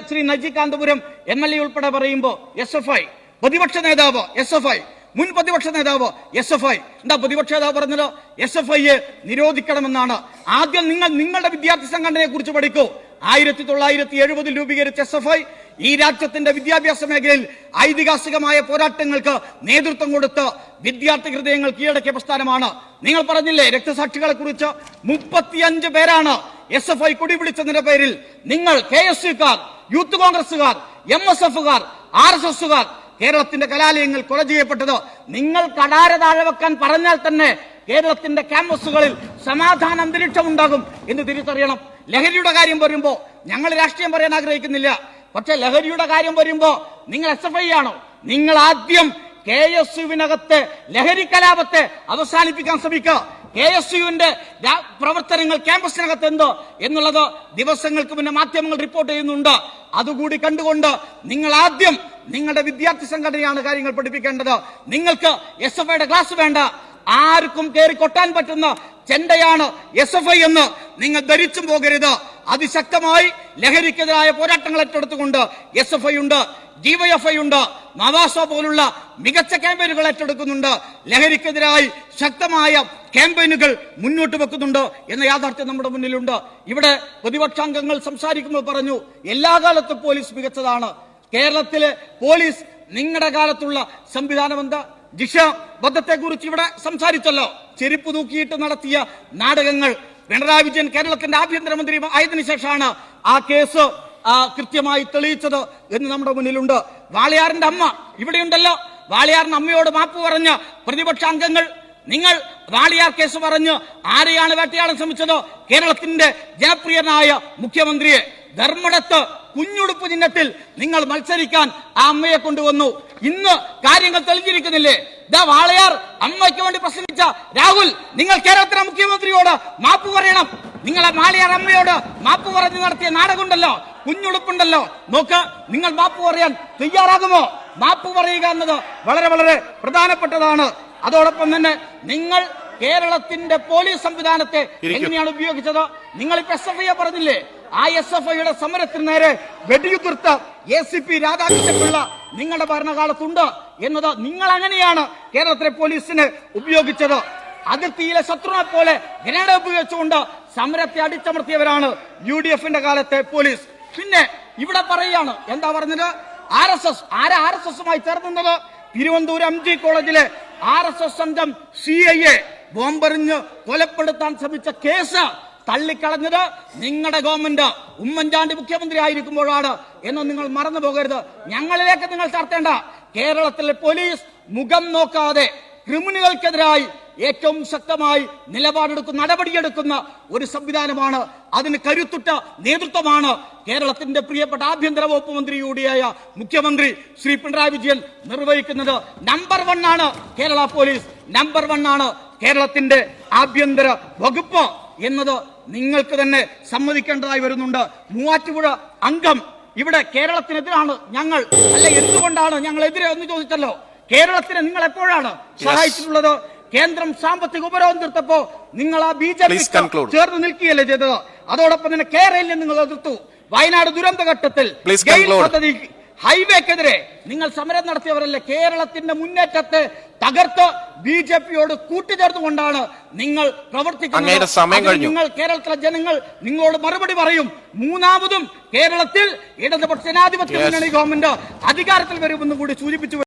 Shri Naji Kanthapuram MLA ഉൾപ്പെടെ പറയുമ്പോൾ SFI പ്രതിപക്ഷ നേതാവ് SFI മുൻ പ്രതിപക്ഷ നേതാവ് SFI എന്താ പ്രതിപക്ഷ നേതാവ് പറഞ്ഞത്? SFI നിരോധിക്കണമെന്നാണ്. ആദ്യം നിങ്ങളുടെ വിദ്യാർത്ഥി സംഘടനയെ കുറിച്ച് പഠിക്കൂ. 1970 രൂപീകരിച്ച SFI ഈ രാജ്യത്തിന്റെ വിദ്യാഭ്യാസ മേഖലയിൽ ഐതിഹാസികമായ പോരാട്ടങ്ങൾക്ക് നേതൃത്വം കൊടുത്ത് വിദ്യാർത്ഥി ഹൃദയങ്ങൾ കീഴടക്കിയ പ്രസ്ഥാനമാണ്. നിങ്ങൾ പറഞ്ഞില്ലേ രക്തസാക്ഷികളെ കുറിച്ച്? 35 പേരാണ് SFI കൊടി പിടിച്ചതിന്റെ പേരിൽ നിങ്ങൾ KSUക്കാർ, യൂത്ത് കോൺഗ്രസുകാർ, MSFകാർ, RSSകാർ കേരളത്തിന്റെ കലാലയങ്ങൾ കൊല ചെയ്യപ്പെട്ടത്. നിങ്ങൾ കടാര താഴെ വെക്കാൻ പറഞ്ഞാൽ തന്നെ കേരളത്തിന്റെ ക്യാമ്പസുകളിൽ സമാധാന അന്തരീക്ഷം ഉണ്ടാകും എന്ന് തിരിച്ചറിയണം. ലഹരിയുടെ കാര്യം വരുമ്പോ ഞങ്ങൾ രാഷ്ട്രീയം പറയാൻ ആഗ്രഹിക്കുന്നില്ല. പക്ഷെ ലഹരിയുടെ കാര്യം വരുമ്പോ നിങ്ങൾ SFI ആണോ? നിങ്ങൾ ആദ്യം KSUവിനകത്തെ ലഹരി കലാപത്തെ അവസാനിപ്പിക്കാൻ ശ്രമിക്കുക. KSUവിന്റെ പ്രവർത്തനങ്ങൾ ക്യാമ്പസിനകത്ത് എന്തോ എന്നുള്ളത് ദിവസങ്ങൾക്ക് മുന്നേ മാധ്യമങ്ങൾ റിപ്പോർട്ട് ചെയ്യുന്നുണ്ട്. അതുകൂടി കണ്ടുകൊണ്ട് നിങ്ങൾ ആദ്യം നിങ്ങളുടെ വിദ്യാർത്ഥി സംഘടനയാണ് കാര്യങ്ങൾ പഠിപ്പിക്കേണ്ടത്. നിങ്ങൾക്ക് SFIയുടെ ക്ലാസ് വേണ്ട. ആർക്കും കയറി കൊട്ടാൻ പറ്റുന്ന ചെണ്ടയാണ് SFI എന്ന് നിങ്ങൾ ധരിച്ചും പോകരുത്. അതിശക്തമായി ലഹരിക്കെതിരായ പോരാട്ടങ്ങൾ ഏറ്റെടുത്തുകൊണ്ട് SFI ഉണ്ട്, DYFI ഉണ്ട്, നവാസ പോലുള്ള മികച്ച ക്യാമ്പയിനുകൾ ഏറ്റെടുക്കുന്നുണ്ട്. ലഹരിക്കെതിരായി ശക്തമായ ക്യാമ്പയിനുകൾ മുന്നോട്ട് വെക്കുന്നുണ്ട് എന്ന യാഥാർത്ഥ്യം നമ്മുടെ മുന്നിലുണ്ട്. ഇവിടെ പ്രതിപക്ഷാംഗങ്ങൾ സംസാരിക്കുമ്പോൾ പറഞ്ഞു എല്ലാ കാലത്തും പോലീസ് മികച്ചതാണ്. കേരളത്തിലെ പോലീസ് നിങ്ങളുടെ കാലത്തുള്ള സംവിധാനം എന്താ? ജിഷ വധത്തെ കുറിച്ച് ഇവിടെ സംസാരിച്ചല്ലോ. ചെരുപ്പ് തൂക്കിയിട്ട് നടത്തിയ നാടകങ്ങൾ പിണറായി വിജയൻ കേരളത്തിന്റെ ആഭ്യന്തരമന്ത്രി ആയതിനു ശേഷമാണ് ആ കേസ് കൃത്യമായി തെളിയിച്ചത് എന്ന് നമ്മുടെ മുന്നിലുണ്ട്. വാളയാറിന്റെ അമ്മ ഇവിടെയുണ്ടല്ലോ. വാളയാറിന്റെ അമ്മയോട് മാപ്പ് പറഞ്ഞ പ്രതിപക്ഷ അംഗങ്ങൾ, നിങ്ങൾ വാളയാർ കേസ് പറഞ്ഞ് ആരെയാണ് വേട്ടയാടാൻ ശ്രമിച്ചത്? കേരളത്തിന്റെ ജനപ്രിയനായ മുഖ്യമന്ത്രിയെ. ധർമ്മടത്ത് കുഞ്ഞുടുപ്പ് ചിഹ്നത്തിൽ നിങ്ങൾ മത്സരിക്കാൻ ആ അമ്മയെ കൊണ്ടുവന്നു. ഇന്ന് കാര്യങ്ങൾ തെളിഞ്ഞിരിക്കുന്നില്ലേ? വാളയാർ അമ്മയ്ക്ക് വേണ്ടി പ്രസംഗിച്ച രാഹുൽ, നിങ്ങൾ കേരളത്തിലെ മുഖ്യമന്ത്രിയോട് മാപ്പ് പറയണം. നിങ്ങളെ വാളയാർ അമ്മയോട് മാപ്പ് പറഞ്ഞ് നടത്തിയ നാടകമുണ്ടല്ലോ, കുഞ്ഞുടുപ്പുണ്ടല്ലോ. നോക്ക്, നിങ്ങൾ മാപ്പ് പറയാൻ തയ്യാറാകുമോ? മാപ്പ് പറയുക എന്നത് വളരെ വളരെ പ്രധാനപ്പെട്ടതാണ്. അതോടൊപ്പം തന്നെ നിങ്ങൾ കേരളത്തിന്റെ പോലീസ് സംവിധാനത്തെ എങ്ങനെയാണ് ഉപയോഗിച്ചത്? നിങ്ങളിപ്പോ SFI പറഞ്ഞില്ലേ? ആ SFIയുടെ സമരത്തിന് നേരെ വെടിയുതിർത്ത ACP രാധാകൃഷ്ണപിള്ള നിങ്ങളുടെ ഭരണകാലത്തുണ്ട് എന്നത് നിങ്ങൾ അങ്ങനെയാണ് കേരളത്തിലെ പോലീസിനെ ഉപയോഗിച്ചത്. അതിർത്തിയിലെ ശത്രുവിനെ പോലെ ഗ്രനേഡ് ഉപയോഗിച്ചുകൊണ്ട് സമരത്തെ അടിച്ചമർത്തിയവരാണ് UDFന്റെ കാലത്തെ പോലീസ്. പിന്നെ ഇവിടെ പറയുകയാണ്, എന്താ പറഞ്ഞത്? RSS. ആരാ RSSുമായി ചേർന്നത്? തിരുവനന്തപുരം MG കോളേജിലെ RSS സംഘം CIയെ ബോംബെറിഞ്ഞ് കൊലപ്പെടുത്താൻ ശ്രമിച്ച കേസ് തള്ളിക്കളഞ്ഞത് നിങ്ങളുടെ ഗവൺമെന്റ് ഉമ്മൻചാണ്ടി മുഖ്യമന്ത്രി ആയിരിക്കുമ്പോഴാണ് എന്ന് നിങ്ങൾ മറന്നു പോകരുത്. ഞങ്ങളിലേക്ക് നിങ്ങൾ ചർത്തേണ്ട. കേരളത്തിലെ പോലീസ് മുഖം നോക്കാതെ ക്രിമിനലുകൾക്കെതിരായി ഏറ്റവും ശക്തമായി നിലപാടെടുക്കുന്ന നടപടിയെടുക്കുന്ന ഒരു സംവിധാനമാണ്. അതിന് കരുത്തുറ്റ നേതൃത്വമാണ് കേരളത്തിന്റെ പ്രിയപ്പെട്ട ആഭ്യന്തര വകുപ്പ് മന്ത്രി കൂടിയായ മുഖ്യമന്ത്രി ശ്രീ പിണറായി വിജയൻ നിർവഹിക്കുന്നത്. നമ്പർ 1 ആണ് കേരള പോലീസ്, നമ്പർ 1 ആണ് കേരളത്തിന്റെ ആഭ്യന്തര വകുപ്പ് എന്നത് നിങ്ങൾക്ക് തന്നെ സമ്മതിക്കേണ്ടതായി വരുന്നുണ്ട്. മൂവാറ്റുപുഴ അംഗം ഇവിടെ കേരളത്തിനെതിരാണ് ഞങ്ങൾ, അല്ല എന്തുകൊണ്ടാണ് ഞങ്ങൾ എതിരെ എന്ന് ചോദിച്ചല്ലോ. കേരളത്തിനെ നിങ്ങൾ എപ്പോഴാണ് സഹായിച്ചിട്ടുള്ളത്? കേന്ദ്രം സാമ്പത്തിക ഉപരോധം തീർത്തപ്പോ നിങ്ങൾ ആ BJP ചേർന്ന് നിൽക്കുകയല്ലേ ചെയ്തത്? അതോടൊപ്പം തന്നെ കേരളയിൽ നിങ്ങൾ എതിർത്തു. വയനാട് ദുരന്ത ഘട്ടത്തിൽ പദ്ധതി ഹൈവേക്കെതിരെ നിങ്ങൾ സമരം നടത്തിയവരല്ലേ? കേരളത്തിന്റെ മുന്നേറ്റത്തെ തകർത്ത് BJPയോട് കൂട്ടുചേർന്നുകൊണ്ടാണ് നിങ്ങൾ പ്രവർത്തിക്കുന്നത്. നിങ്ങൾ കേരളത്തിലെ ജനങ്ങൾ നിങ്ങളോട് മറുപടി പറയും. മൂന്നാമതും കേരളത്തിൽ ഇടതുപക്ഷ ജനാധിപത്യ മുന്നണി ഗവൺമെന്റ് അധികാരത്തിൽ വരുമെന്ന് കൂടി സൂചിപ്പിച്ചു.